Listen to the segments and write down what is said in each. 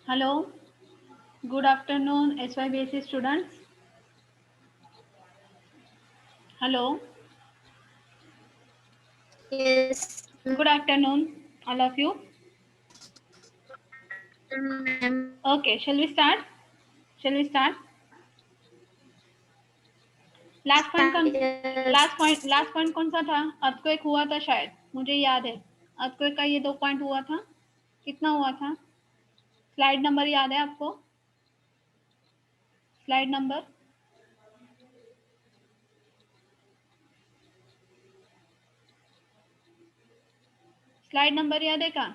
Hello, good afternoon, SYBSC students. Hello. Yes. Good afternoon, all of you. Ma'am. Okay, shall we start? Shall we start? Last point कौन सा था? Earthquake हुआ था शायद, मुझे याद है। अर्थक्वेक का ये 2 पॉइंट हुआ था। कितना हुआ था? स्लाइड नंबर याद है आपको? स्लाइड नंबर याद है क्या?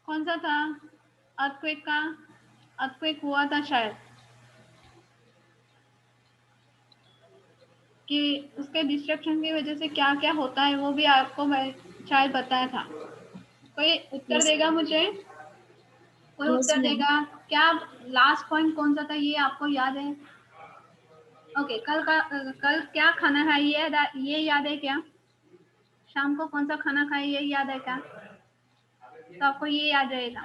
कौन सा था? अर्थक्वेक हुआ था शायद, कि उसके डिस्ट्रक्शन की वजह से क्या क्या होता है वो भी आपको मैं शायद बताया था। कोई उत्तर देगा मुझे? कोई उत्तर देगा क्या? लास्ट पॉइंट कौन सा था ये आपको याद है? ओके, कल क्या खाना है ये याद है क्या? शाम को कौन सा खाना खाए ये याद है क्या? तो आपको ये याद रहेगा।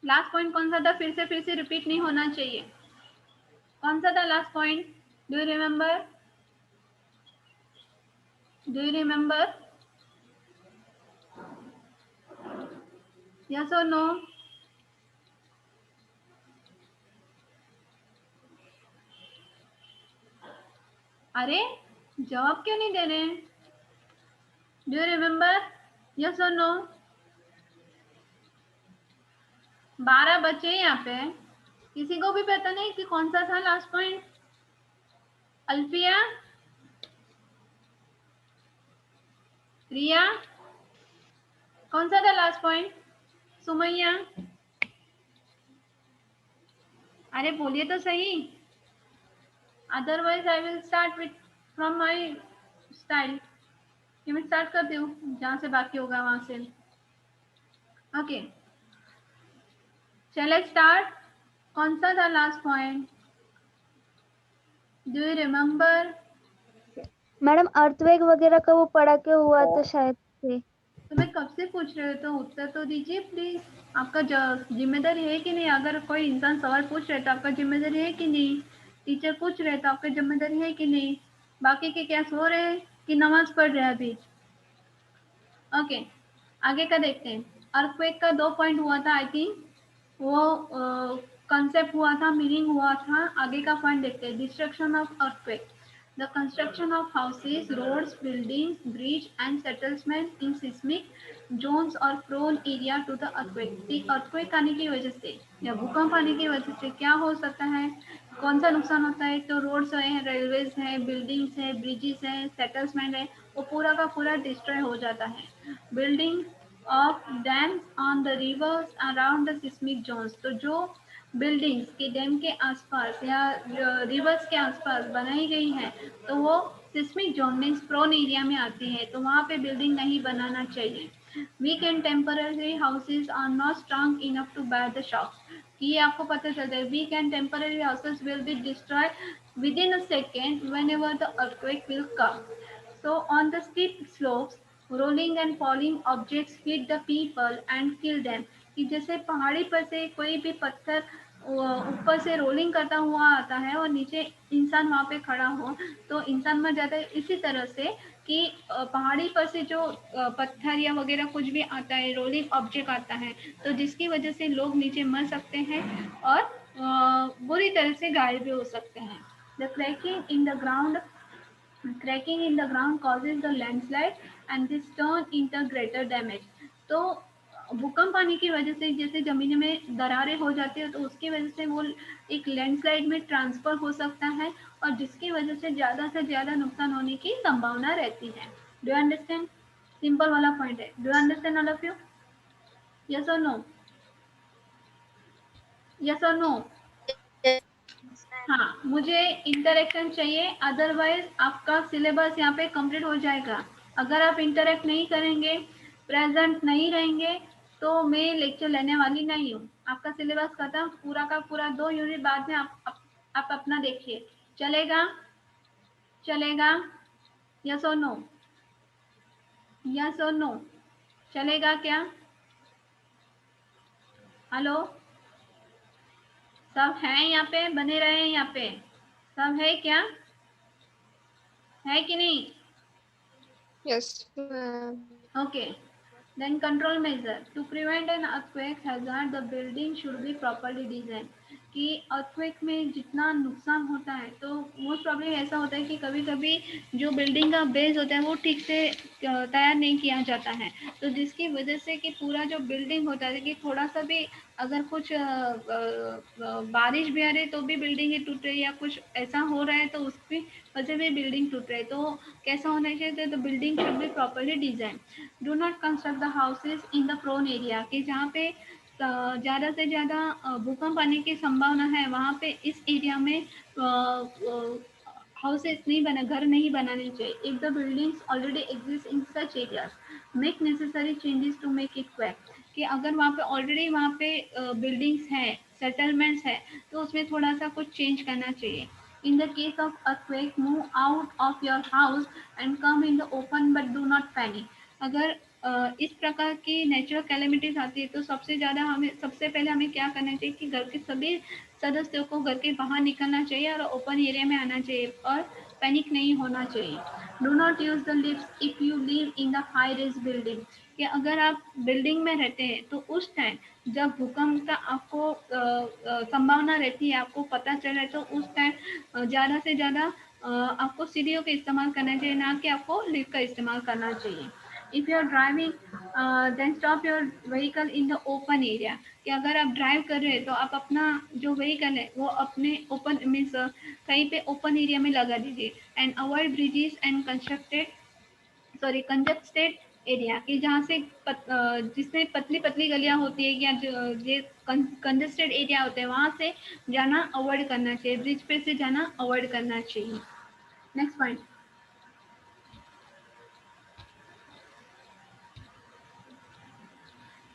लास्ट पॉइंट कौन सा था? फिर से रिपीट नहीं होना चाहिए। कौन सा था last point? Do you remember? Yes और नो? अरे जवाब क्यों नहीं दे रहे हैं? Do you remember? यस और नो? 12 बच्चे यहाँ पे, किसी को भी पता नहीं कि कौन सा था लास्ट पॉइंट? अल्फिया, रिया, कौन सा था लास्ट पॉइंट? सुमैया, अरे बोलिए तो सही, otherwise I will start with from my style. ये मैं स्टार्ट करती हूँ जहाँ से बाकी होगा वहां से। ओके, चले स्टार्ट। कौन सा था last point? Do you remember? Madam अर्थवेग वगैरह का वो पढ़ा के हुआ था शायद से। तो मैं कब से पूछ रहे हो तो उत्तर तो दीजिए प्लीज। आपका जिम्मेदारी है कि नहीं? अगर कोई इंसान सवाल पूछ रहे तो आपका जिम्मेदारी है कि नहीं? टीचर पूछ रहे तो आपका जिम्मेदारी है कि नहीं? बाकी के क्या सो रहे हैं कि नमाज पढ़ रहे हैं अभी? ओके, आगे का देखते हैं। अर्थक्वेक का 2 पॉइंट हुआ था आई थिंक, वो कंसेप्ट हुआ था, मीनिंग हुआ था। आगे का पॉइंट देखते हैं। Destruction of earthquake, the construction of houses, roads, buildings, bridge and settlement in seismic zones or prone area to the earthquake। earthquake आने की वजह से या भूकंप आने की वजह से क्या हो सकता है? कौन सा नुकसान होता है? तो रोड्स है, रेलवेज है, बिल्डिंग्स है, ब्रिजेस है, सेटल्समेंट है, वो पूरा का पूरा डिस्ट्रॉय हो जाता है। Building of dams on the rivers around the seismic zones, तो जो बिल्डिंग्स के डैम के आसपास या रिवर्स के आसपास बनाई गई है तो वो सिस्मिक जोन में प्रोन एरिया में आती है, तो वहाँ पे बिल्डिंग नहीं बनाना चाहिए। Weak and temporary houses are not strong enough to bear the shocks, ये आपको पता चलता है। Weak and temporary houses will be destroyed within a second whenever the earthquake will come. So on the steep slopes, rolling and falling objects hit the people and kill them। कि जैसे पहाड़ी पर से कोई भी पत्थर ऊपर से रोलिंग करता हुआ आता है और नीचे इंसान वहाँ पे खड़ा हो तो इंसान मर जाता है। इसी तरह से कि पहाड़ी पर से जो पत्थर या वगैरह कुछ भी आता है, रोलिंग ऑब्जेक्ट आता है, तो जिसकी वजह से लोग नीचे मर सकते हैं और बुरी तरह से घायल भी हो सकते हैं। The cracking in the ground, cracking in the ground causes the landslide and this turn into greater damage। तो भूकंप आने की वजह से जैसे जमीन में दरारें हो जाती है तो उसकी वजह से वो एक लैंडस्लाइड में ट्रांसफर हो सकता है और जिसकी वजह से ज़्यादा से ज़्यादा नुकसान होने की संभावना रहती है। Do you understand? सिंपल वाला पॉइंट है। Do you understand all of you? Yes और नो? यस और नो? हाँ, मुझे इंटरेक्शन चाहिए, अदरवाइज आपका सिलेबस यहाँ पे कंप्लीट हो जाएगा। अगर आप इंटरेक्ट नहीं करेंगे, प्रेजेंट नहीं रहेंगे, तो मैं लेक्चर लेने वाली नहीं हूँ। आपका सिलेबस खत्म, पूरा का पूरा 2 यूनिट बाद में आप अपना देखिए। चलेगा? चलेगा? यस और नो? यस और नो? चलेगा क्या? हेलो, सब हैं यहाँ पे? बने रहे यहाँ पे? सब है क्या? है कि नहीं? Yes, ma'am. Okay. Then control measure. To prevent an earthquake hazard, the building should be properly designed. कि earthquake में जितना नुकसान होता है तो मोस्ट प्रॉब्लम ऐसा होता है कि कभी कभी जो बिल्डिंग का बेस होता है वो ठीक से तैयार नहीं किया जाता है, तो जिसकी वजह से कि पूरा जो बिल्डिंग होता है कि थोड़ा सा भी अगर कुछ बारिश भी आ रही तो भी बिल्डिंग ही टूट रही है, या कुछ ऐसा हो रहा है तो उसकी वजह से बिल्डिंग टूट रही है, तो कैसा होना चाहिए? तो building should be properly design. Do not construct the houses in the prone area, कि जहाँ पे ज़्यादा से ज़्यादा भूकंप आने की संभावना है वहाँ पे इस एरिया में हाउसेस नहीं बना, घर नहीं बनाने चाहिए. If the buildings already exist in such areas make necessary changes to make it quake, कि अगर वहाँ पे ऑलरेडी वहाँ पे बिल्डिंग्स है, सेटलमेंट्स है, तो उसमें थोड़ा सा कुछ चेंज करना चाहिए. In the case of earthquake, move out of your house and come in the open, but do not panic. अगर इस प्रकार की नेचुरल कैलेमिटीज आती है तो सबसे पहले हमें क्या करना चाहिए कि घर के सभी सदस्यों को घर के बाहर निकलना चाहिए और ओपन एरिया में आना चाहिए और पैनिक नहीं होना चाहिए. Do not use the lift if you live in the high rise building, कि अगर आप बिल्डिंग में रहते हैं तो उस टाइम जब भूकंप का आपको संभावना रहती है, आपको पता चल रहा है, तो उस टाइम ज़्यादा से ज़्यादा आपको सीढ़ियों का इस्तेमाल करना चाहिए, ना कि आपको लिफ्ट का इस्तेमाल करना चाहिए. If you are driving then stop your vehicle in the open area, कि अगर आप ड्राइव कर रहे हैं तो आप अपना जो व्हीकल है वो अपने ओपन मीन्स कहीं पे ओपन एरिया में लगा दीजिए. And avoid bridges and congested area, कि जहाँ से जिसमें पतली पतली गलियाँ होती है या जो कंजस्टेड एरिया होते हैं वहाँ से जाना अवॉइड करना चाहिए, ब्रिज पे से जाना अवॉइड करना चाहिए. Next point.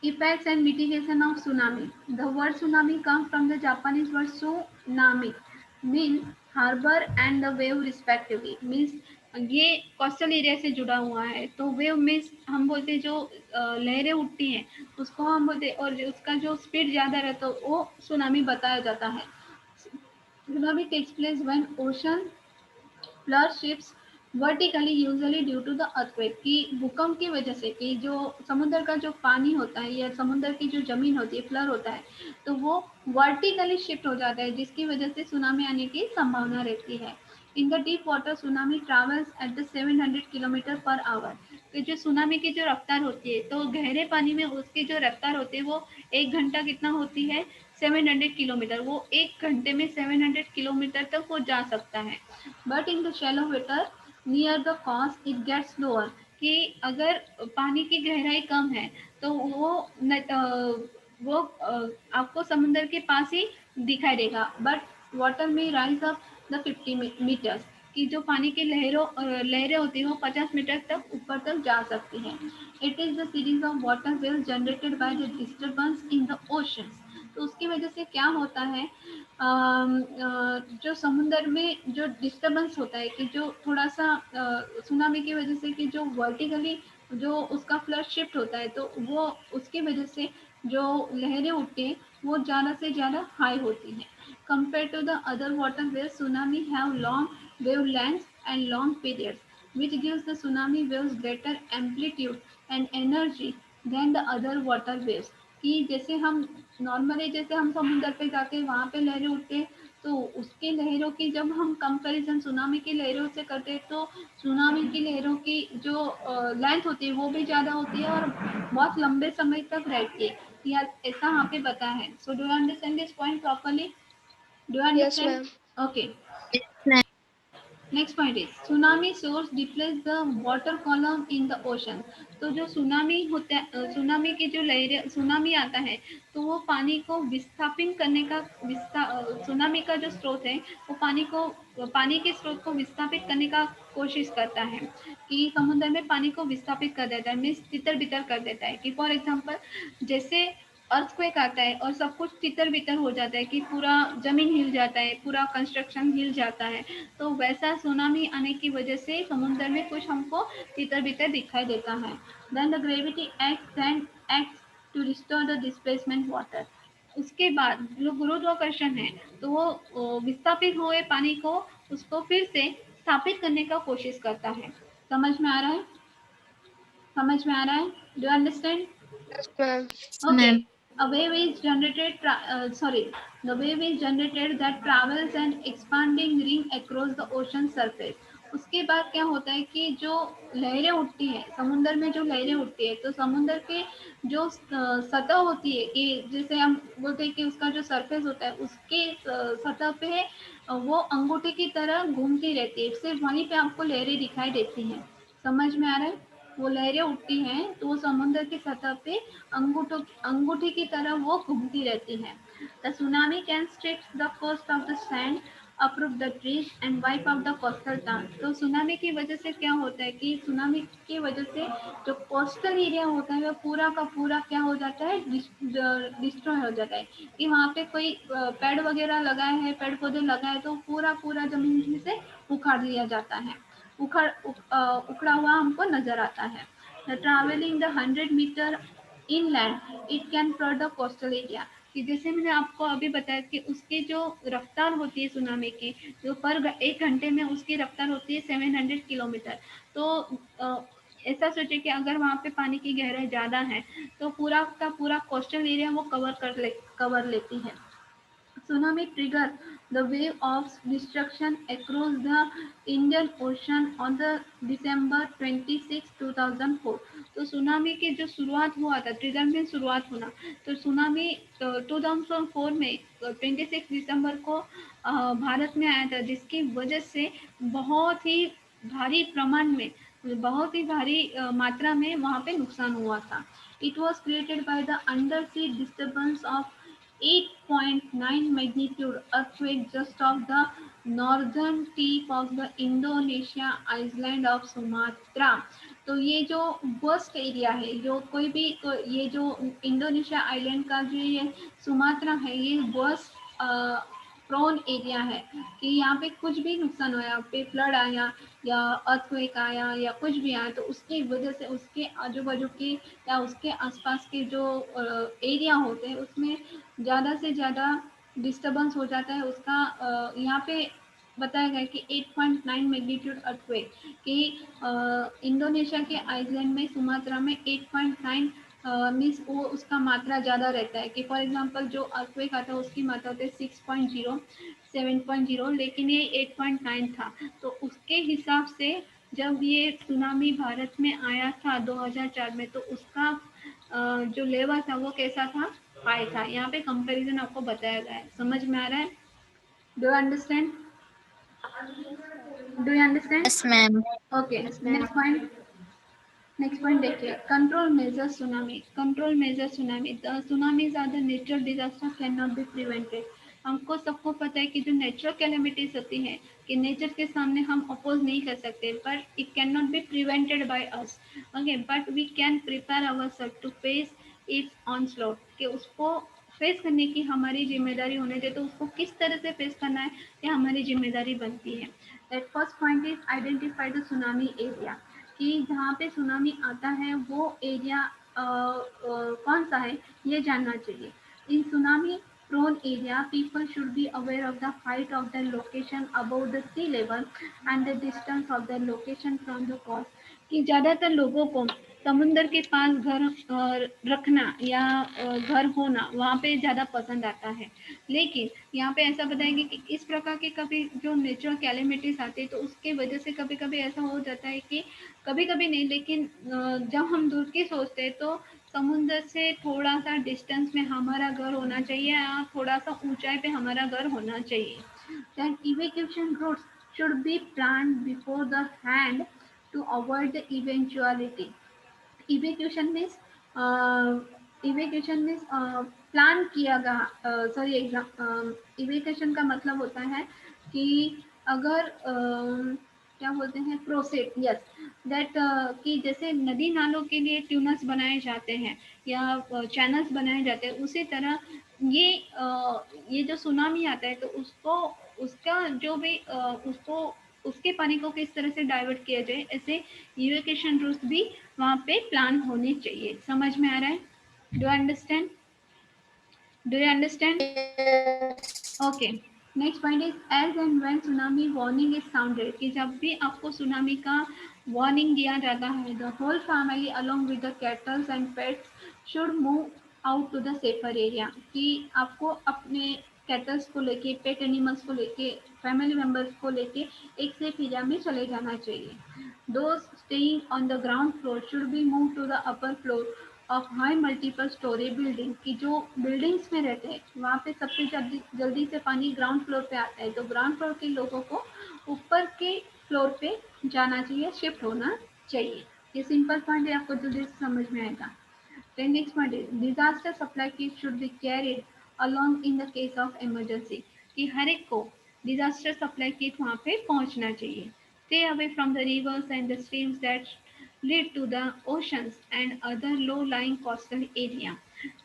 Effects and mitigation of tsunami. The word tsunami comes from the Japanese word tsunami, means harbor and the wave respectively. Means ये कोस्टल एरिया से जुड़ा हुआ है, तो वेव मीन्स हम बोलते हैं जो लहरें उठती हैं उसको हम बोलते हैं, और उसका जो स्पीड ज़्यादा रहता है तो वो सुनामी बताया जाता है. Tsunami takes place when ocean flood shifts vertically usually due to the earthquake, की भूकंप की वजह से कि जो समुद्र का जो पानी होता है या समुद्र की जो जमीन होती है, फ्लड होता है, तो वो वर्टिकली शिफ्ट हो जाता है जिसकी वजह से सुनामी आने की संभावना रहती है. In the deep water tsunami travels at the 700 kilometre per hour, तो जो सुनामी की जो रफ्तार होती है तो गहरे पानी में उसकी जो रफ्तार होती है वो एक घंटा कितना होती है? 700 किलोमीटर. वो एक घंटे में 700 किलोमीटर तक वो जा सकता है. But in the shallow water near the coast it gets lower, कि अगर पानी की गहराई कम है तो आपको समुद्र के पास ही दिखाई देगा. बट वाटर में राइज अप द 50 मीटर्स, कि जो पानी की लहरें होती हैं वो 50 मीटर तक ऊपर तक जा सकती हैं. It is the series of water waves generated by the disturbance in the ocean. तो उसकी वजह से क्या होता है, जो समुद्र में जो डिस्टर्बेंस होता है कि जो थोड़ा सा सुनामी की वजह से कि जो वर्टिकली जो उसका फ्लड शिफ्ट होता है तो वो उसकी वजह से जो लहरें उठती हैं वो ज़्यादा से ज़्यादा हाई होती हैं. Compare to the other water waves tsunami have long wave lengths and long periods which gives the tsunami waves greater amplitude and energy than the other water waves. कि जैसे हम नॉर्मली जैसे हम समुद्र पे जाके वहाँ पे लहरें उठते हैं तो उसकी लहरों की जब हम कंपैरिजन सुनामी की लहरों से करते हैं तो सुनामी की लहरों की जो लेंथ होती है वो भी ज़्यादा होती है और बहुत लंबे समय तक रहती है. या ऐसा वहाँ पे बताया है. So do you understand this point properly? Do you Yes, understand? ma'am. Okay. Next point is tsunami source डिप्लेस the water column in the ocean. तो जो सुनामी होता है, सुनामी की जो लहरें, सुनामी आता है तो वो पानी को विस्थापित करने का सुनामी का जो स्रोत है वो पानी के स्रोत को विस्थापित करने का कोशिश करता है, कि समुद्र में पानी को विस्थापित कर देता है, मीन्स तितर बितर कर देता है. कि फॉर एग्जाम्पल जैसे अर्थक्वेक आता है और सब कुछ तितर बितर हो जाता है कि पूरा जमीन हिल जाता है, पूरा कंस्ट्रक्शन हिल जाता है, तो वैसा सुनामी आने की वजह से समुद्र में कुछ हमको तितर बितर दिखाई देता है। Then the gravity acts to restore the displacement water. उसके बाद जो गुरुत्वाकर्षण है तो वो विस्थापित हुए पानी को उसको फिर से स्थापित करने का कोशिश करता है। समझ में आ रहा है? समझ में आ रहा है? Do you understand? Yes, ma'am. Okay, a wave is generated, the wave is generated that travels an expanding ring across the ocean surface. उसके बाद क्या होता है कि जो लहरें उठती है समुद्र में, जो लहरें उठती है तो समुद्र के जो सतह होती है कि जैसे हम बोलते हैं कि उसका जो सरफेस होता है उसके सतह पे वो अंगूठे की तरह घूमती रहती है, सिर्फ वहीं पे आपको लहरें दिखाई देती हैं। समझ में आ रहा है? वो लहरें उठती हैं तो वो समुद्र की सतह पे अंगूठी की तरह वो घूमती रहती है। The tsunami can strip the coast of the sand, uproot the trees and wipe out the coastal town. तो सुनामी की वजह से क्या होता है कि सुनामी की वजह से जो कोस्टल एरिया होता है वो पूरा का पूरा क्या हो जाता है, डिस्ट्रॉय हो जाता है। कि वहाँ पे कोई पेड़ वगैरह लगाए हैं, पेड़ पौधे लगाए तो पूरा पूरा जमीन से उखाड़ लिया जाता है, उखड़ा हुआ हमको नजर आता है। Travelling the 100 meter inland it can flood the coastal area. कि जैसे मैंने आपको अभी बताया कि उसकी जो रफ्तार होती है सुनामी की, जो पर 1 घंटे में उसकी रफ्तार होती है 700 किलोमीटर। तो ऐसा सोचे कि अगर वहाँ पे पानी की गहराई ज़्यादा है तो पूरा का पूरा कोस्टल एरिया वो कवर लेती है। Tsunami triggered the wave of destruction across the Indian Ocean on the December 26, 2004। तो सुनामी की जो शुरुआत हुआ था, ट्रिगर में शुरुआत होना, तो सुनामी 2004 में 26 दिसंबर को भारत में आया था, जिसकी वजह से बहुत ही भारी प्रमाण में, बहुत ही भारी मात्रा में वहाँ पे नुकसान हुआ था। It was created by the undersea disturbance of 8.9 magnitude earthquake just off the northern tip of the Indonesia island of Sumatra। तो ये जो वर्स्ट एरिया है, जो कोई भी ये जो इंडोनेशिया आइलैंड का जो ये सुमात्रा है, ये वर्स्ट प्रोन एरिया है कि यहाँ पे कुछ भी नुकसान हुआ, यहाँ पे फ्लड आया या अर्थक्वेक आया या कुछ भी आया तो उसकी वजह से उसके आजू बाजू की या उसके आसपास के जो एरिया होते हैं उसमें ज़्यादा से ज़्यादा डिस्टर्बेंस हो जाता है। उसका यहाँ पे बताया गया कि 8.9 मैग्नीट्यूड अर्थक्वेक कि इंडोनेशिया के आइलैंड में सुमात्रा में 8.9 मीन्स वो उसका मात्रा ज़्यादा रहता है। कि फॉर एग्जांपल जो अर्थक्वेक आता है उसकी मात्रा होती है 6.0 7.0, लेकिन ये 8.9 था। तो उसके हिसाब से जब ये सुनामी भारत में आया था 2004 में तो उसका जो लेवल था वो कैसा था, हाई था। यहाँ पे कंपैरिजन आपको बताया गया है। समझ में आ रहा है? Do you understand? Do you understand? Yes, ma'am. Okay, next point. Next point देखिए, control major tsunami. Control major tsunami, the tsunamis are the natural disaster can not be prevented. हमको सबको पता है कि जो नेचुरल कैलेमिटीज होती हैं कि नेचर के सामने हम अपोज नहीं कर सकते, but it can not be prevented by us, okay, but we can prepare ourself to face its onslaught. कि उसको फेस करने की हमारी जिम्मेदारी होनी चाहिए। तो उसको किस तरह से फेस करना है ये हमारी जिम्मेदारी बनती है। That first point is identify the tsunami area. कि जहाँ पे सुनामी आता है वो एरिया कौन सा है ये जानना चाहिए। इन tsunami prone area people should be aware of the height of their location above the sea level and the distance of their location from the coast। कि ज़्यादातर लोगों को समुंदर के पास घर रखना या घर होना वहाँ पे ज़्यादा पसंद आता है। लेकिन यहाँ पे ऐसा बताएंगे कि इस प्रकार के कभी जो नेचुरल कैलेमिटीज आती है तो उसके वजह से कभी कभी ऐसा हो जाता है कि कभी कभी नहीं, लेकिन जब हम दूर की सोचते हैं तो समुद्र से थोड़ा सा डिस्टेंस में हमारा घर होना चाहिए या थोड़ा सा ऊंचाई पे हमारा घर होना चाहिए। Then evacuation routes should be planned before the hand to avoid the eventuality। evacuation means evacuation means plan किया गया, सॉरी एग्जाम, evacuation का मतलब होता है कि अगर क्या बोलते हैं, प्रोसेट, यस, दैट कि जैसे नदी नालों के लिए ट्यूनल्स बनाए जाते हैं या चैनल्स बनाए जाते हैं, उसी तरह ये जो सुनामी आता है तो उसको, उसका जो भी उसको, उसके पानी को किस तरह से डाइवर्ट किया जाए, ऐसे इवेक्यूएशन रूट्स भी वहाँ पे प्लान होने चाहिए। समझ में आ रहा है? Do understand? Do you understand? Okay, next point is as and when tsunami warning is sounded, कि जब भी आपको सुनामी का वार्निंग दिया जाता है, the whole family along with the cattles and pets should move out to the safer area, कि आपको अपने कैटल्स को लेके, पेट एनिमल्स को लेके, फैमिली मेंबर्स को लेके एक सेफ एरिया में चले जाना चाहिए। Those staying on the ground floor should be move to the upper floor of high multiple story building, की जो बिल्डिंग्स में रहते हैं वहाँ पे सबसे जल्दी से पानी ग्राउंड फ्लोर पे आता है, तो ग्राउंड फ्लोर के लोगों को ऊपर के फ्लोर पे जाना चाहिए, शिफ्ट होना चाहिए। ये सिंपल पॉइंट है, आपको जल्दी से समझ में आएगा। Then next point is disaster supply kit should be carried along in the case of emergency, कि हर एक को disaster supply kit वहाँ पे पहुँचना चाहिए। Stay away from the rivers and the streams that lead to the oceans and other low-lying coastal area,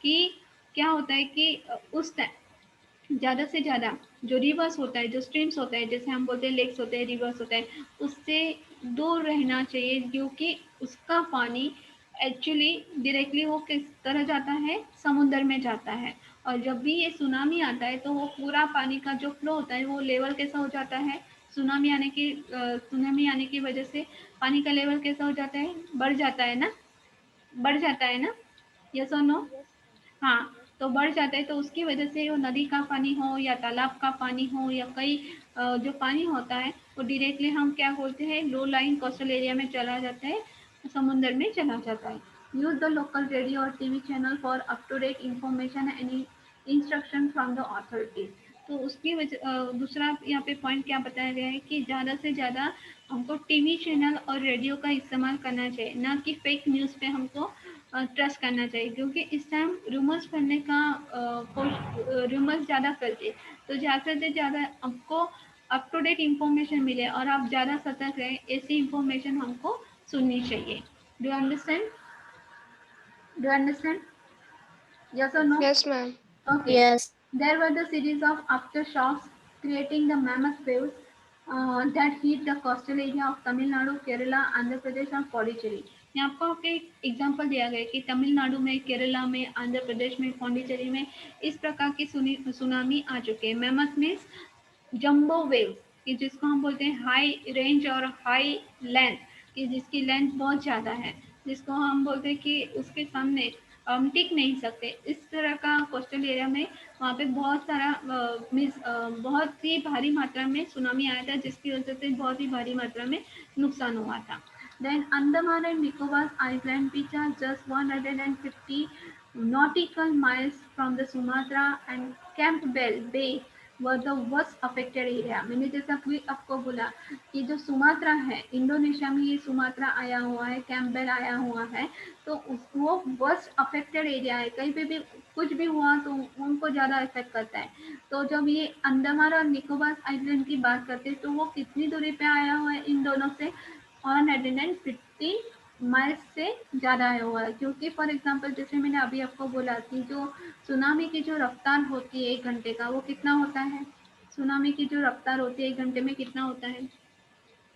कि क्या होता है कि उस टाइम ज़्यादा से ज़्यादा जो रिवर्स होता है, जो स्ट्रीम्स होता है, जैसे हम बोलते हैं लेक्स होते हैं, रिवर्स होता है, उससे दूर रहना चाहिए, क्योंकि उसका पानी एक्चुअली डायरेक्टली वो किस तरह जाता है, समुद्र में जाता है। और जब भी ये सुनामी आता है तो वो पूरा पानी का जो फ्लो होता है वो लेवल कैसा हो जाता है, सुनामी आने की वजह से पानी का लेवल कैसा हो जाता है, बढ़ जाता है ना, बढ़ जाता है ना, यस और नो? हाँ, तो बढ़ जाता है, तो उसकी वजह से वो नदी का पानी हो या तालाब का पानी हो या कई जो पानी होता है वो डायरेक्टली हम क्या बोलते हैं, लो लाइन कोस्टल एरिया में चला जाता है, समुद्र में चला जाता है। यूज द लोकल रेडियो और TV channel for up to date information and instruction from the authorities. तो उसकी वजह दूसरा यहाँ पे पॉइंट क्या बताया गया है कि ज़्यादा से ज़्यादा हमको टीवी चैनल और रेडियो का इस्तेमाल करना चाहिए, ना कि फेक न्यूज़ पे हमको ट्रस्ट करना चाहिए, क्योंकि इस टाइम रूमर्स फैलने का रूमर्स ज़्यादा फैलते, तो ज़्यादा से ज़्यादा आपको अप टू डेट इंफॉर्मेशन मिले और आप ज़्यादा सतर्क रहें, ऐसी इंफॉर्मेशन हमको सुननी चाहिए। Do understand? Do understand? Yes और no? Yes, ma'am. Okay. Yes. There were the series of aftershocks creating the mammoth waves that hit the coastal area of Tamil Nadu, Kerala, Andhra Pradesh और Pondicherry। यहाँ आपको एक example दिया गया है कि तमिलनाडु में, केरला में, आंध्र प्रदेश में, पौंडीचेरी में इस प्रकार की सुनामी आ चुकी है। मैमथ मीन्स जंबो वेव्स, कि जिसको हम बोलते हैं हाई रेंज और हाई लेंथ, कि जिसकी लेंथ बहुत ज़्यादा है, जिसको हम बोलते हैं कि उसके सामने हम टिक नहीं सकते, इस तरह का कोस्टल एरिया में वहाँ पे बहुत सारा मीन्स बहुत ही भारी मात्रा में सुनामी आया था, जिसकी वजह से बहुत ही भारी मात्रा में नुकसान हुआ था। Then Andaman and Nicobar Island, which are just 150 nautical miles from the Sumatra and Campbell Bay, were the worst affected area। मैंने जैसा कि आपको बोला कि जो सुमात्रा है, इंडोनेशिया में ये सुमात्रा आया हुआ है, कैम्पबेल आया हुआ है, तो वो वर्स्ट अफेक्टेड एरिया है, कहीं पे भी कुछ भी हुआ तो उनको ज़्यादा इफेक्ट करता है। तो जब ये अंडमान और निकोबार आइलैंड की बात करते हैं तो वो कितनी दूरी पे आया हुआ है इन दोनों से, 150 माइल्स से ज़्यादा आया हुआ है। क्योंकि फॉर एग्जांपल जैसे मैंने अभी आपको बोला कि जो सुनामी की जो रफ्तार होती है 1 घंटे का, वो कितना होता है, सुनामी की जो रफ्तार होती है 1 घंटे में कितना होता है,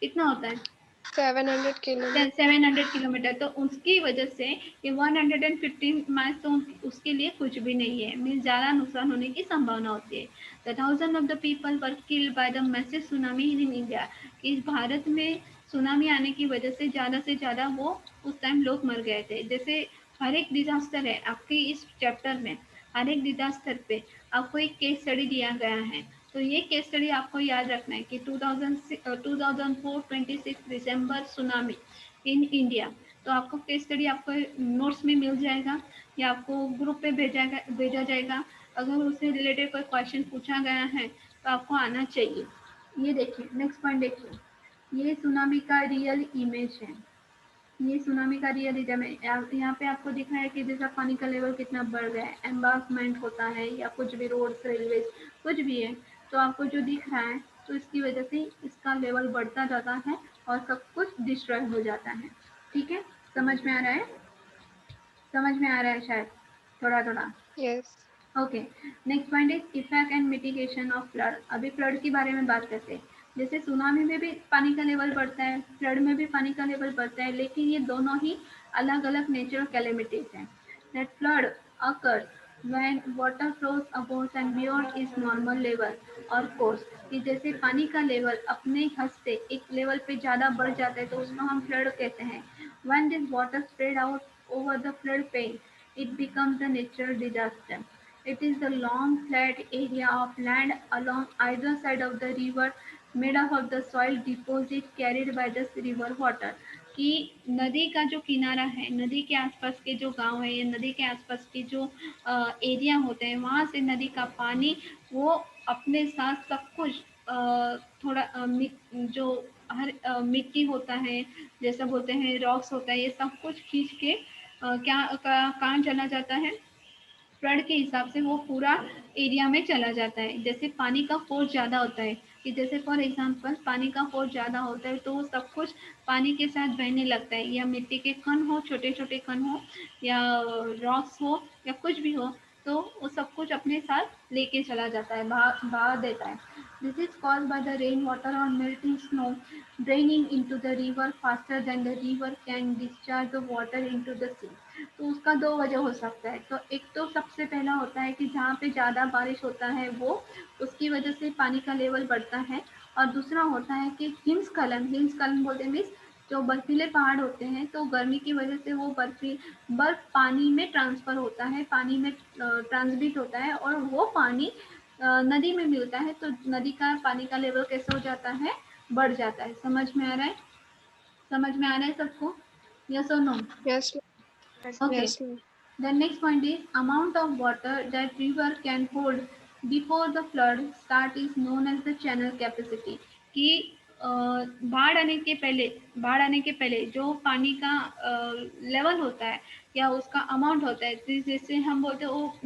कितना होता है, 700 kilometers. 700 किलोमीटर। तो उसकी वजह से ये 115 माइल्स तो उसके लिए कुछ भी नहीं है, मीन्स ज़्यादा नुकसान होने की संभावना होती है। The thousand of the people were killed by the massive tsunami in India, कि भारत में सुनामी आने की वजह से ज़्यादा वो उस टाइम लोग मर गए थे। जैसे हर एक डिजास्टर है आपके इस चैप्टर में, हर एक डिजास्टर पे आपको एक केस स्टडी दिया गया है, तो ये केस स्टडी आपको याद रखना है कि 2004 26 दिसंबर सुनामी इन इंडिया। तो आपको केस स्टडी आपको नोट्स में मिल जाएगा या आपको ग्रुप पे भेजा जाएगा। अगर उससे रिलेटेड कोई क्वेश्चन पूछा गया है तो आपको आना चाहिए। ये देखिए, नेक्स्ट पॉइंट देखिए, ये सुनामी का रियल इमेज है, ये सुनामी का रियलिज्म है। यहाँ पे आपको दिख रहा है कि जैसा पानी का लेवल कितना बढ़ गया है, एम्बार्कमेंट होता है या कुछ भी रोड्स, रेलवे, कुछ भी है, तो आपको जो दिख रहा है तो इसकी वजह से इसका लेवल बढ़ता जाता है और सब कुछ डिस्ट्रॉय हो जाता है। ठीक है, समझ में आ रहा है? समझ में आ रहा है शायद थोड़ा थोड़ा। Yes. Okay, next point is effect and mitigation of flood. अभी फ्लड के बारे में बात करते हैं। जैसे सुनामी में भी पानी का लेवल बढ़ता है, फ्लड में भी पानी का लेवल बढ़ता है, लेकिन ये दोनों ही अलग अलग नेचुरल कैलेमिटीज हैं। That flood occurs when water flows above and beyond its normal level और course, कि जैसे पानी का लेवल अपने हद से एक लेवल पे ज़्यादा बढ़ जाता है तो उसको हम फ्लड कहते हैं। when this water spread out over the flood plain, it becomes a natural disaster. It is the long flat area of land along either side of the river made up of the soil deposit carried by the river water, कि नदी का जो किनारा है, नदी के आसपास के जो गांव है या नदी के आसपास के जो एरिया होते हैं, वहाँ से नदी का पानी वो अपने साथ सब कुछ थोड़ा जो हर मिट्टी होता है, जैसा बोलते हैं रॉक्स होता है, ये सब कुछ खींच के कहाँ चला जाता है, फ्लड के हिसाब से वो पूरा एरिया में चला जाता है। जैसे पानी का फोर्स ज़्यादा होता है, कि जैसे फॉर एग्जांपल पानी का फोर्स ज़्यादा होता है तो वो सब कुछ पानी के साथ बहने लगता है, या मिट्टी के कण हो, छोटे छोटे कण हो, या रॉक्स हो, या कुछ भी हो, तो वो सब कुछ अपने साथ लेके चला जाता है, बहा देता है। This is called by the rain water और melting snow draining into the river faster than the river can discharge the water into the sea. तो उसका दो वजह हो सकता है। तो एक तो सबसे पहला होता है कि जहाँ पे ज़्यादा बारिश होता है वो उसकी वजह से पानी का लेवल बढ़ता है, और दूसरा होता है कि हिमस्खलन बोलते हैं मीन्स जो बर्फीले पहाड़ होते हैं, तो गर्मी की वजह से वो बर्फ पानी में ट्रांसफ़र होता है, पानी में ट्रांसमिट होता है, और वो पानी नदी में मिलता है, तो नदी का पानी का लेवल कैसे हो जाता है, बढ़ जाता है। समझ में आ रहा है? समझ में आ रहा है सबको? यस और no? Yes. Okay. Yes, ma'am. The next point is amount of water that river can hold before the flood start is known as the channel capacity, कि बाढ़ आने के पहले जो पानी का लेवल होता है या उसका अमाउंट होता है, जैसे हम बोलते हैं वो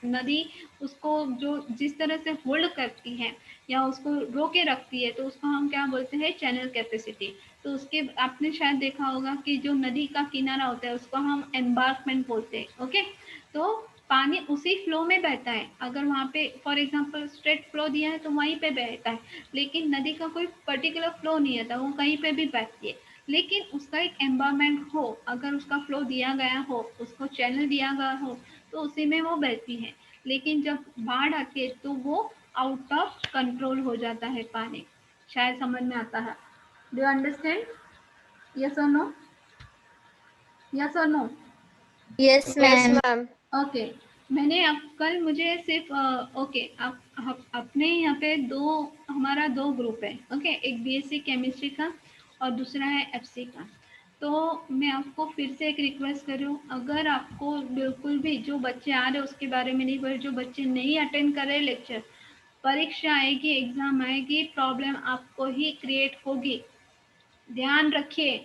नदी उसको जो जिस तरह से होल्ड करती है या उसको रोके रखती है, तो उसको हम क्या बोलते हैं, चैनल कैपेसिटी। तो उसके आपने शायद देखा होगा कि जो नदी का किनारा होता है उसको हम एम्बार्कमेंट बोलते हैं। ओके, तो पानी उसी फ्लो में बहता है, अगर वहाँ पे फॉर एग्जांपल स्ट्रेट फ्लो दिया है तो वहीं पे बहता है, लेकिन नदी का कोई पर्टिकुलर फ्लो नहीं आता, वो कहीं पे भी बहती है, लेकिन उसका एक एम्बारमेंट हो, अगर उसका फ्लो दिया गया हो, उसको चैनल दिया गया हो, तो उसी में वो बहती है। लेकिन जब बाढ़ आती है तो वो आउट ऑफ कंट्रोल हो जाता है पानी। शायद समझ में आता है। Do you understand? यस और नो? यस और no? Yes Yes, ma'am. ma'am. Okay, मैंने अब कल मुझे सिर्फ ओके, अपने यहाँ पे हमारा दो ग्रुप है। ओके, एक बीएससी केमिस्ट्री का और दूसरा है एफसी का। तो मैं आपको फिर से एक रिक्वेस्ट कर रही हूँ, अगर आपको बिल्कुल भी जो बच्चे आ रहे हैं उसके बारे में नहीं पढ़े, जो बच्चे नहीं अटेंड कर रहे लेक्चर, परीक्षा आएगी, एग्जाम आएगी, प्रॉब्लम आपको ही क्रिएट होगी। ध्यान रखिए,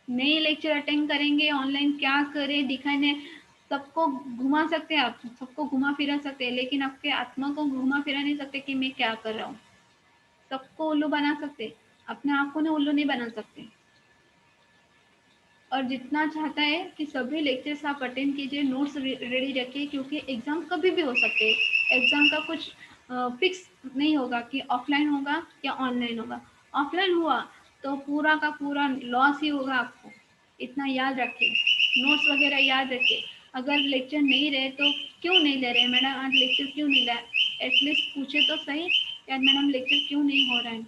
नए लेक्चर अटेंड करेंगे, ऑनलाइन क्या करें दिखाने, सबको घुमा सकते हैं, आप सबको घुमा फिरा सकते हैं, लेकिन आपके आत्मा को घुमा फिरा नहीं सकते कि मैं क्या कर रहा हूँ। सबको उल्लू बना सकते, अपने आप को ना उल्लू नहीं बना सकते। और जितना चाहता है कि सभी लेक्चर्स आप अटेंड कीजिए, नोट्स रेडी रखिए, क्योंकि एग्जाम कभी भी हो सकते हैं। एग्जाम का कुछ फिक्स नहीं होगा कि ऑफलाइन होगा या ऑनलाइन होगा। ऑफलाइन हुआ तो पूरा का पूरा लॉस ही होगा आपको, इतना याद रखिए। नोट्स वगैरह याद रखिए। अगर लेक्चर नहीं रहे तो क्यों नहीं ले रहे मैडम, आज लेक्चर क्यों नहीं रहा, एटलीस्ट पूछे तो सही, यार मैडम लेक्चर क्यों नहीं हो रहा है।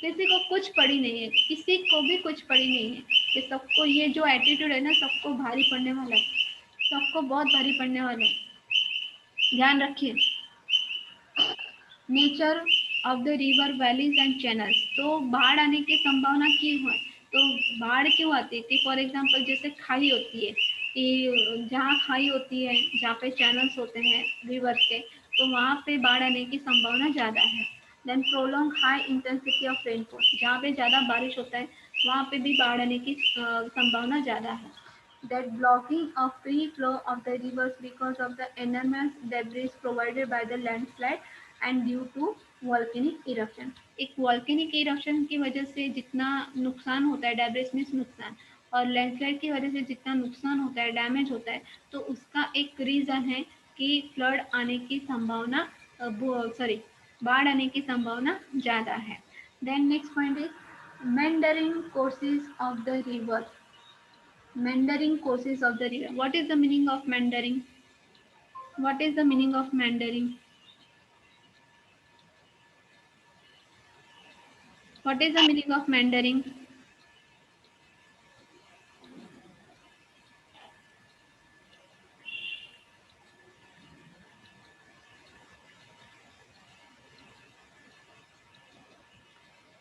किसी को कुछ पड़ी नहीं है, किसी को भी कुछ पड़ी नहीं है। ये सबको, ये जो एटीट्यूड है ना, सबको भारी पड़ने वाला है, सबको बहुत भारी पड़ने वाला है। ध्यान रखिए। Nature of the river valleys and channels. तो बाढ़ आने की संभावना क्यों है, तो बाढ़ क्यों आती है, फॉर एग्जांपल जैसे खाई होती है, कि जहाँ खाई होती है, जहाँ पे चैनल्स होते हैं रिवर के, तो वहाँ पे बाढ़ आने की संभावना ज़्यादा है। Then prolong high intensity of rainfall, जहाँ पे ज़्यादा बारिश होता है वहाँ पे भी बाढ़ आने की संभावना ज़्यादा है। That blocking of free flow of the rivers because of the enormous debris provided by the landslide and due to volcanic eruption. एक वॉल्केनिक इरप्शन की वजह से जितना नुकसान होता है, डेब्रिस मीन्स नुकसान, और लैंडस्लाइड की वजह से जितना नुकसान होता है, डैमेज होता है, तो उसका एक रीज़न है कि फ्लड आने की संभावना, बाढ़ आने की संभावना ज़्यादा है। Then next point is meandering courses of the river. Meandering courses of the river. What is the meaning of meandering? What is the meaning of meandering? What is the meaning of meandering?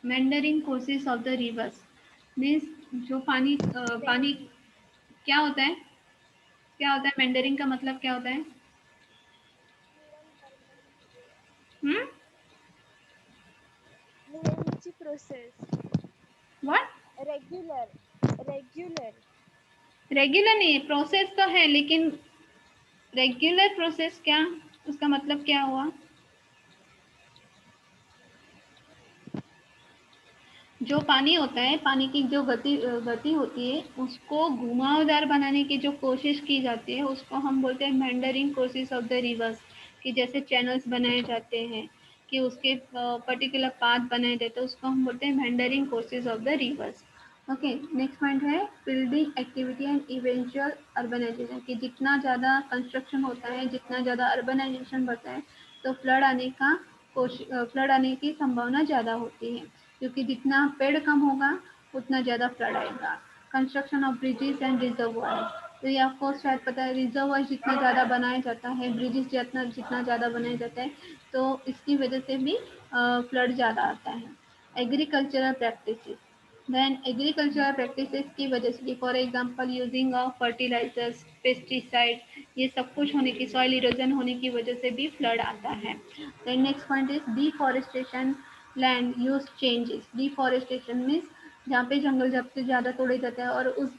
Meandering courses of the rivers means जो पानी पानी क्या होता है? क्या होता है? Meandering का मतलब क्या होता है? नेहमीची प्रोसेस। What? रेग्युलर रेगुलर नहीं है, प्रोसेस तो है, लेकिन रेगुलर प्रोसेस क्या, उसका मतलब क्या हुआ? जो पानी होता है, पानी की जो गति होती है, उसको घुमावदार बनाने की जो कोशिश की जाती है, उसको हम बोलते हैं meandering courses of the rivers. कि जैसे चैनल्स बनाए जाते हैं, कि उसके पर्टिकुलर पाथ बनाए जाते हैं, उसको हम बोलते हैं meandering courses of the rivers. Okay, next point है building activity and eventual urbanisation. कि जितना ज़्यादा कंस्ट्रक्शन होता है, जितना ज़्यादा अर्बनाइजेशन बढ़ता है, तो फ्लड आने की संभावना ज़्यादा होती है, क्योंकि जितना पेड़ कम होगा उतना ज़्यादा फ्लड आएगा। Construction of bridges and reservoir, तो ये आपको शायद पता है, रिजर्वायर जितना ज़्यादा बनाया जाता है, ब्रिजेस जितना ज़्यादा बनाया जाता है, तो इसकी वजह से भी फ्लड ज़्यादा आता है। Agricultural practices, then agricultural practices की वजह से, for example using of fertilizers, pesticide, ये सब कुछ होने की, सॉइल इरोजन होने की वजह से भी फ्लड आता है। Then next point is deforestation, land use changes. Deforestation means जहाँ पे जंगल जब से ज़्यादा तोड़े जाते हैं और उस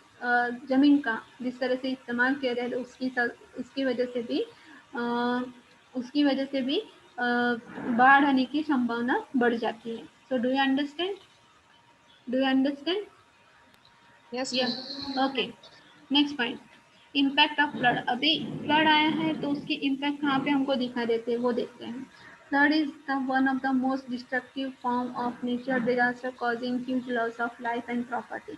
ज़मीन का जिस तरह से इस्तेमाल किया जाए, तो उसकी वजह से भी बाढ़ आने की संभावना बढ़ जाती है। So do you understand? Do you understand? Yes, या ma'am. Okay, next point, impact of flood. अभी फ्लड आया है तो उसकी इम्पैक्ट कहाँ पे हमको दिखा देते हैं, वो देखते हैं। Flood is the one of the most destructive form of nature disaster causing huge loss of life and property.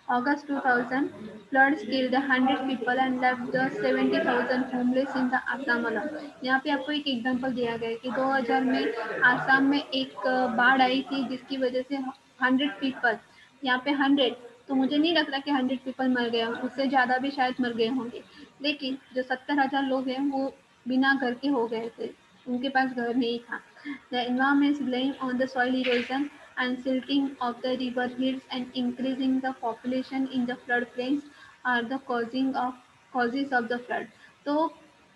August 2000, floods killed 100 people and left the 70,000 homeless in the Assam alone। यहाँ पे आपको एक example दिया गया है कि 2000 में आसाम में एक बाढ़ आई थी, जिसकी वजह से 100 पीपल, यहाँ पे 100, तो मुझे नहीं लगता कि 100 पीपल मर गए, उससे ज़्यादा भी शायद मर गए होंगे, लेकिन जो 70,000 लोग हैं वो बिना घर के हो गए थे, उनके पास घर नहीं था। The environment is blame on the soil erosion and silting of the river hills and increasing the population in the floodplains are the causes of the flood। तो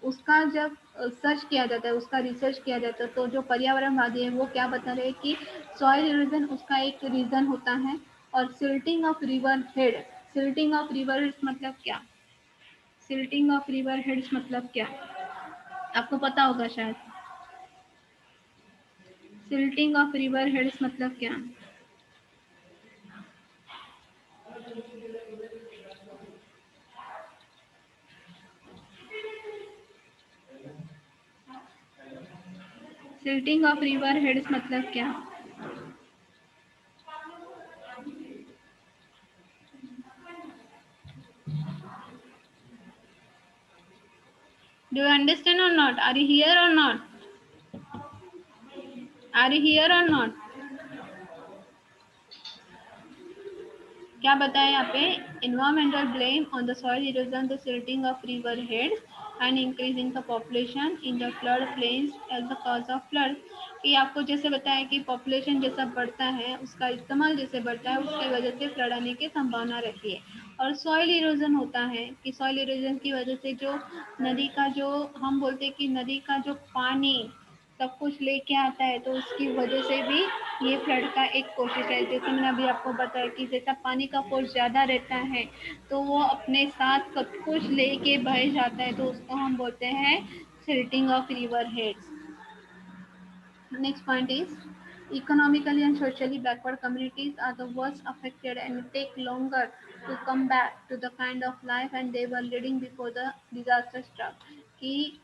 उसका जब सर्च किया जाता है, उसका रिसर्च किया जाता है, तो जो पर्यावरणवादी है वो क्या बता रहे हैं कि सॉइल इरोजन उसका एक रीजन होता है, और silting of river head. Silting of river heads मतलब क्या? सिल्टिंग ऑफ रिवर हेड्स मतलब क्या, आपको पता होगा शायद। सिल्टिंग ऑफ रिवर हेड्स मतलब क्या? सिल्टिंग ऑफ रिवर हेड्स मतलब क्या? Do you understand or not? Are you here or not? Are you here or not? क्या बताया यहाँ पे? Environmental blame on the soil erosion, the silting of river heads and increasing the population in the flood plains as the cause of flood। कि आपको जैसे बताया कि population जैसा बढ़ता है, उसका इस्तेमाल जैसे बढ़ता है, उसकी वजह से फ्लड आने की संभावना रहती है। और सॉइल इरोजन होता है कि सॉइल इरोजन की वजह से जो नदी का, जो हम बोलते हैं कि नदी का जो पानी सब कुछ लेके आता है, तो उसकी वजह से भी ये फ्लड का एक कोशिश है। जैसे मैंने अभी आपको बताया कि जैसा पानी का फोर्स ज़्यादा रहता है, तो वो अपने साथ सब कुछ लेके बह जाता है, तो उसको हम बोलते हैं silting of river heads. Next point is economically and socially backward communities are the worst affected and take longer to come back to the kind of life and they were leading before the disaster struck. कि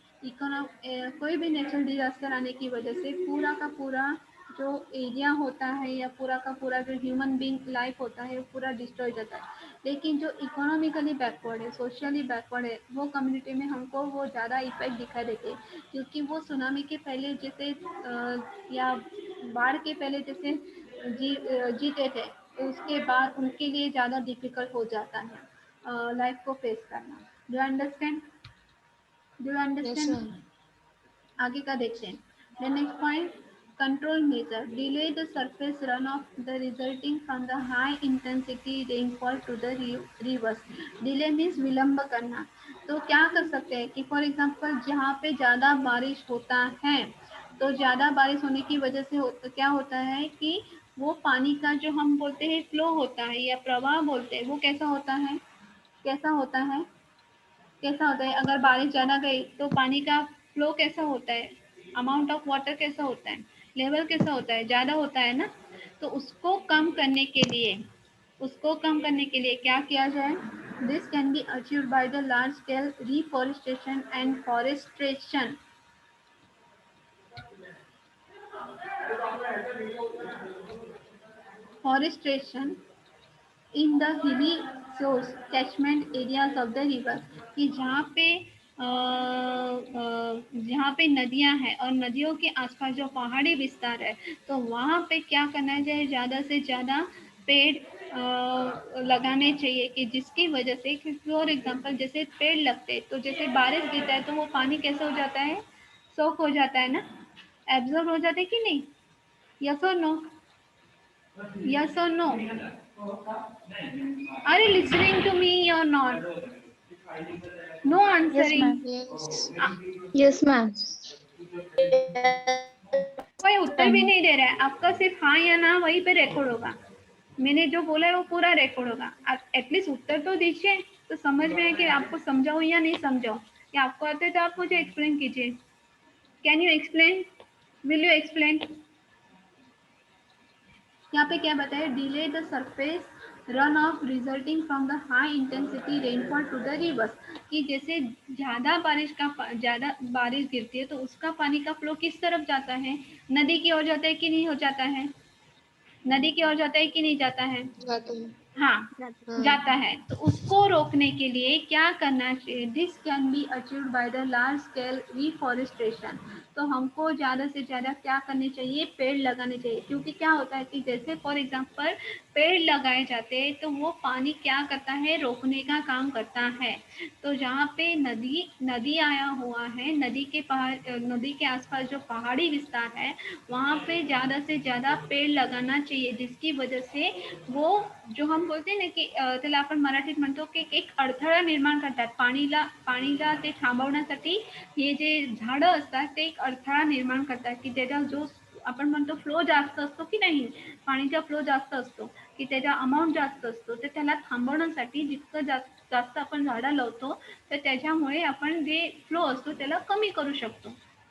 कोई भी natural disaster आने की वजह से पूरा का पूरा जो एरिया होता है या पूरा का पूरा जो ह्यूमन बींग लाइफ होता है वो पूरा डिस्ट्रॉय जाता है। लेकिन जो इकोनॉमिकली बैकवर्ड है, सोशली बैकवर्ड है, वो कम्युनिटी में हमको वो ज़्यादा इफेक्ट दिखाई देते हैं क्योंकि वो सुनामी के पहले जैसे या बाढ़ के पहले जैसे जीते थे, तो उसके बाद उनके लिए ज़्यादा डिफिकल्ट हो जाता है लाइफ को फेस करना। Do understand? Do Yes, understand? ma'am. आगे का देखते हैं। The next point control measure delay the surface run off the resulting from the high intensity rainfall to the rivers. Delay means विलंब करना। तो क्या कर सकते हैं कि फॉर एग्जांपल जहाँ पे ज़्यादा बारिश होता है तो ज़्यादा बारिश होने की वजह से क्या होता है कि वो पानी का जो हम बोलते हैं फ्लो होता है या प्रवाह बोलते हैं, वो कैसा होता है? कैसा होता है? कैसा होता है? अगर बारिश ज़्यादा गई तो पानी का फ्लो कैसा होता है? अमाउंट ऑफ वाटर कैसा होता है? लेवल कैसा होता है? ज़्यादा होता है ना। तो उसको कम करने के लिए क्या किया जाए? This can be achieved by the large scale reforestation and forestation. Forestation in the hilly source catchment areas of the river. कि जहाँ पे नदियाँ हैं और नदियों के आसपास जो पहाड़ी विस्तार है तो वहाँ पे क्या करना चाहिए? ज़्यादा से ज़्यादा पेड़ लगाने चाहिए कि जिसकी वजह से फॉर एग्जांपल जैसे पेड़ लगते तो जैसे बारिश गिरता है तो वो पानी कैसे हो जाता है? सोख हो जाता है ना, एब्जॉर्ब हो जाता है कि नहीं? यस और नो? यस और no? Are you listening to me or not? No Yes, answering. ma'am. Yes. Yes, ma'am. कोई उत्तर भी नहीं दे रहा है आपका, सिर्फ हाँ या ना वहीं पे रिकॉर्ड होगा। मैंने जो बोला है वो पूरा रिकॉर्ड होगा। आप एटलीस्ट उत्तर तो दीजिए तो समझ में आए कि आपको समझाऊं या नहीं समझाऊं। या आपको आते तो आप मुझे एक्सप्लेन कीजिए। Can you explain? Will you explain? यहाँ पे क्या बताया? Delay the surface run off resulting from the high intensity rainfall to the rivers. कि जैसे ज़्यादा बारिश गिरती है तो उसका पानी का फ्लो किस तरफ जाता है? नदी की ओर जाता है कि नहीं हो जाता है? नदी की ओर जाता है कि नहीं जाता है? जाते हैं। हाँ, हाँ. जाता है। तो उसको रोकने के लिए क्या करना चाहिए? This can be achieved by the large scale reforestation. तो हमको ज़्यादा से ज़्यादा क्या करने चाहिए? पेड़ लगाने चाहिए। क्योंकि क्या होता है कि जैसे फॉर एग्जांपल पेड़ लगाए जाते हैं तो वो पानी क्या करता है? रोकने का काम करता है। तो जहाँ पे नदी आया हुआ है, नदी के आसपास जो पहाड़ी विस्तार है वहाँ पे ज़्यादा से ज़्यादा पेड़ लगाना चाहिए जिसकी वजह से वो जो हम बोलते हैं ना की त्याला आपण मराठीत म्हणतो की एक अडथळा निर्माण करतात पाणीला ते थांबवण्यासाठी। हे जे झाडं असतात ते एक अडथळा निर्माण करतात की त्याचा जो आपण म्हणतो फ्लो जास्त असतो की नाही, पाणीचा फ्लो जास्त असतो की त्याचा अमाऊंट जास्त असतो, तर त्याला थांबवण्यासाठी जितकं जास्त आपण झाडं लावतो तर त्याच्यामुळे आपण जे फ्लो असतो त्याला कमी करू शकतो।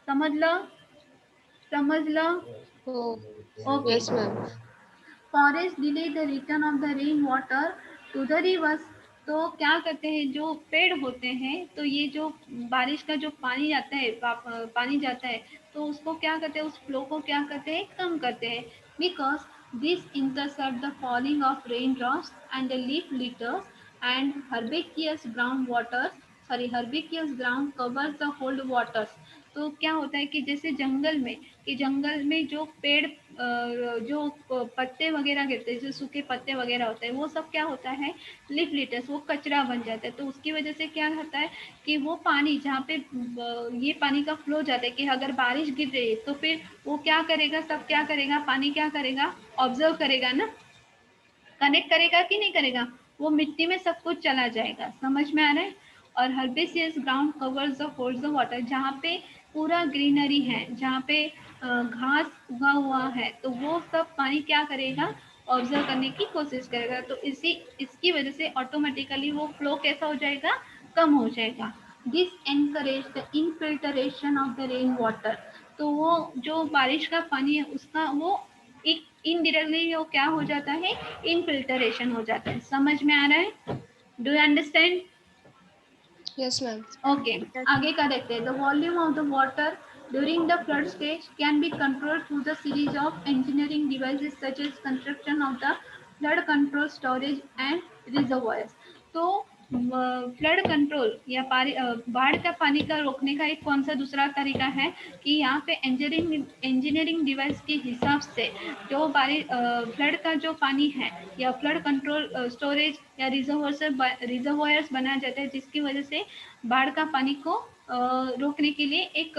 समजलं? समजलं? हो. Okay. Yes, ma'am. Forest delay the return of the rain water to the rivers. तो क्या करते हैं? जो पेड़ होते हैं तो ये जो बारिश का जो पानी जाता है पानी जाता है तो उसको क्या करते हैं? उस फ्लो को क्या करते हैं? कम करते हैं। Because this intercept the falling of rain drops and the leaf litres and herbaceous ground covers the hold waters। तो क्या होता है कि जैसे जंगल में जो पेड़ जो पत्ते वगैरह गिरते हैं, जो सूखे पत्ते वगैरह होते हैं वो सब क्या होता है? लीफ लिटर्स, वो कचरा बन जाता है। तो उसकी वजह से क्या होता है कि वो पानी जहाँ पे ये पानी का फ्लो जाता है कि अगर बारिश गिर रही है तो फिर वो क्या करेगा? सब क्या करेगा? पानी क्या करेगा? ऑब्जर्व करेगा ना, कनेक्ट करेगा कि नहीं करेगा? वो मिट्टी में सब कुछ चला जाएगा। समझ में आ रहा है? और herbaceous ground covers the holds the water. जहाँ पे पूरा ग्रीनरी है, जहाँ पे घास उगा हुआ है तो वो सब पानी क्या करेगा? ऑब्जर्व करने की कोशिश करेगा। तो इसकी वजह से ऑटोमेटिकली वो फ्लो कैसा हो जाएगा? कम हो जाएगा। This encourage the infiltration of the rain water. तो वो जो बारिश का पानी है उसका वो इनडायरेक्टली वो क्या हो जाता है, इनफिल्टरेशन हो जाता है। समझ में आ रहा है? Do you understand? Yes, ma'am. Okay, आगे का देखते हैं। The volume of the water during the flood stage can be controlled through the series of engineering devices such as construction of the flood control storage and reservoirs. तो flood control या बाढ़ का पानी का रोकने का एक कौन सा दूसरा तरीका है कि यहाँ पे इंजीनियरिंग डिवाइस के हिसाब से जो फ्लड का जो पानी है या फ्लड कंट्रोल स्टोरेज या रिजर्वॉयर्स बनाया जाता है, जिसकी वजह से बाढ़ का पानी को रोकने के लिए एक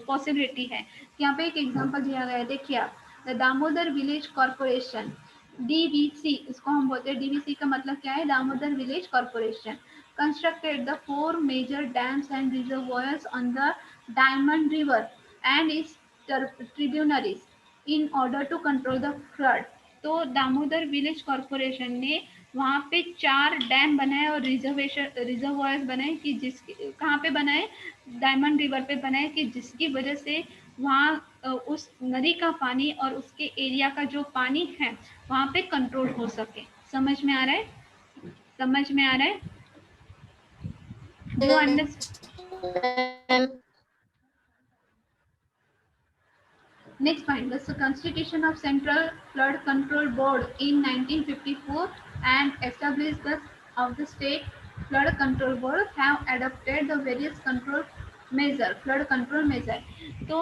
पॉसिबिलिटी है। यहाँ पे एक एग्जांपल दिया गया है, देखिए आप, the Damodar village corporation, DVC इसको हम बोलते हैं। डीवीसी का मतलब क्या है? Damodar village corporation constructed the 4 major dams and reservoirs on the diamond river and its tributaries in order to control the flood. तो दामोदर विलेज कॉर्पोरेशन ने वहाँ पे 4 डैम बनाए और रिजर्वॉयर्स बनाए कि कहाँ पे बनाए? डायमंड रिवर पे बनाए, कि जिसकी वजह से वहाँ उस नदी का पानी और उसके एरिया का जो पानी है वहाँ पे कंट्रोल हो सके। समझ में आ रहा है? समझ में आ रहा है? Do you understand? Next point, the Constitution of Central Flood Control Board in 1954 and established of the State Flood Control Board have adopted the various flood control measure. तो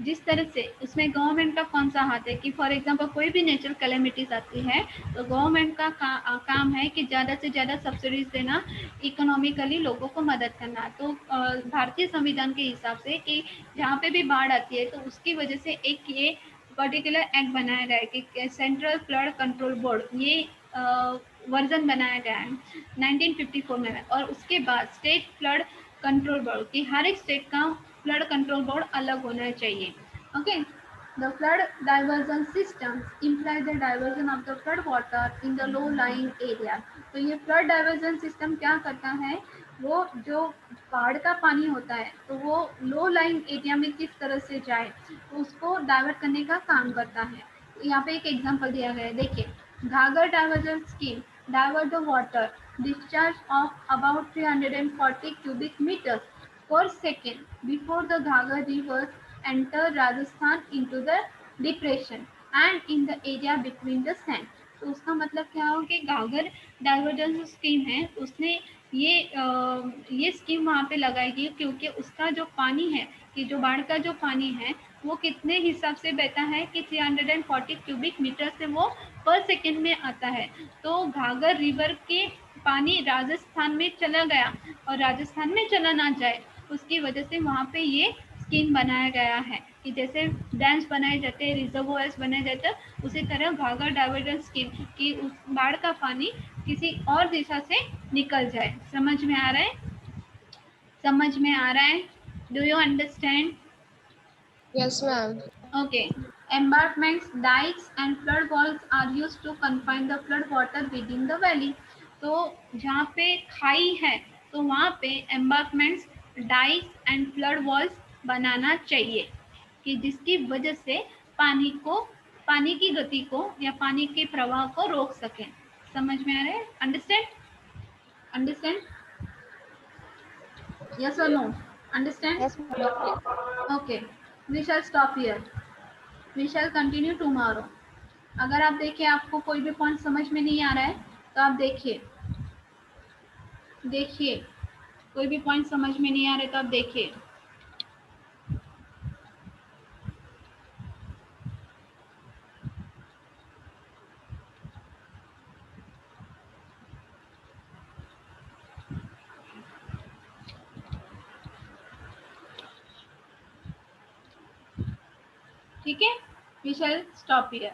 जिस तरह से उसमें गवर्नमेंट का कौन सा हाथ है कि फॉर एग्जांपल कोई भी नेचुरल कैलेमिटीज आती है तो गवर्नमेंट का काम है कि ज़्यादा से ज़्यादा सब्सिडीज देना, इकोनॉमिकली लोगों को मदद करना। तो भारतीय संविधान के हिसाब से कि जहाँ पे भी बाढ़ आती है तो उसकी वजह से एक ये पर्टिकुलर एक्ट बनाया गया है कि सेंट्रल फ्लड कंट्रोल बोर्ड, ये वर्जन बनाया गया है 1954 में। और उसके बाद स्टेट फ्लड कंट्रोल बोर्ड कि हर एक स्टेट का फ्लड कंट्रोल बोर्ड अलग होना चाहिए। Okay, the flood diversion systems imply the diversion of the flood water in the low lying area। तो ये फ्लड डाइवर्जन सिस्टम क्या करता है, वो जो बाढ़ का पानी होता है तो वो लो लाइंग एरिया में किस तरह से जाए तो उसको डाइवर्ट करने का काम करता है। यहाँ पे एक एग्जांपल दिया गया है, देखिए Ghaghar diversion scheme divert the water discharge of about 340 cubic meters per second before the Ghaggar rivers enter Rajasthan into the depression and in the area between the sand। तो उसका मतलब क्या हो कि घाघर डाइवर्जन स्कीम है उसने ये स्कीम वहाँ पे लगाई गई क्योंकि उसका जो पानी है कि जो बाढ़ का जो पानी है वो कितने हिसाब से बहता है कि 340 क्यूबिक मीटर से वो पर सेकेंड में आता है। तो घाघर रिवर के पानी राजस्थान में चला गया और राजस्थान में चला ना जाए उसकी वजह से वहाँ पे ये स्कीम बनाया गया है कि जैसे डैम्स बनाए जाते हैं, रिजर्वोयर्स बनाए जाते हैं, उसी तरह घाघर डाइवर्जन स्कीम कि उस बाढ़ का पानी किसी और दिशा से निकल जाए। समझ में आ रहा है? समझ में आ रहा है? Do you understand? Yes, ma'am. Okay. Embankments, dikes and flood walls are used to confine the flood water within the valley। तो जहाँ पे खाई है तो वहाँ पे एम्बार्कमेंट्स, डाइक्स एंड फ्लड वॉल्स बनाना चाहिए कि जिसकी वजह से पानी की गति को या पानी के प्रवाह को रोक सकें। समझ में आ रहा है? Understand? Understand? Yes or no? Understand? Yes, ma'am. Okay. We shall stop here. We shall continue tomorrow। अगर आप देखिए आपको कोई भी पॉइंट समझ में नहीं आ रहा है तो आप देखिए कोई भी पॉइंट समझ में नहीं आ रहा है तो आप देखिए। ठीक है, we shall stop here।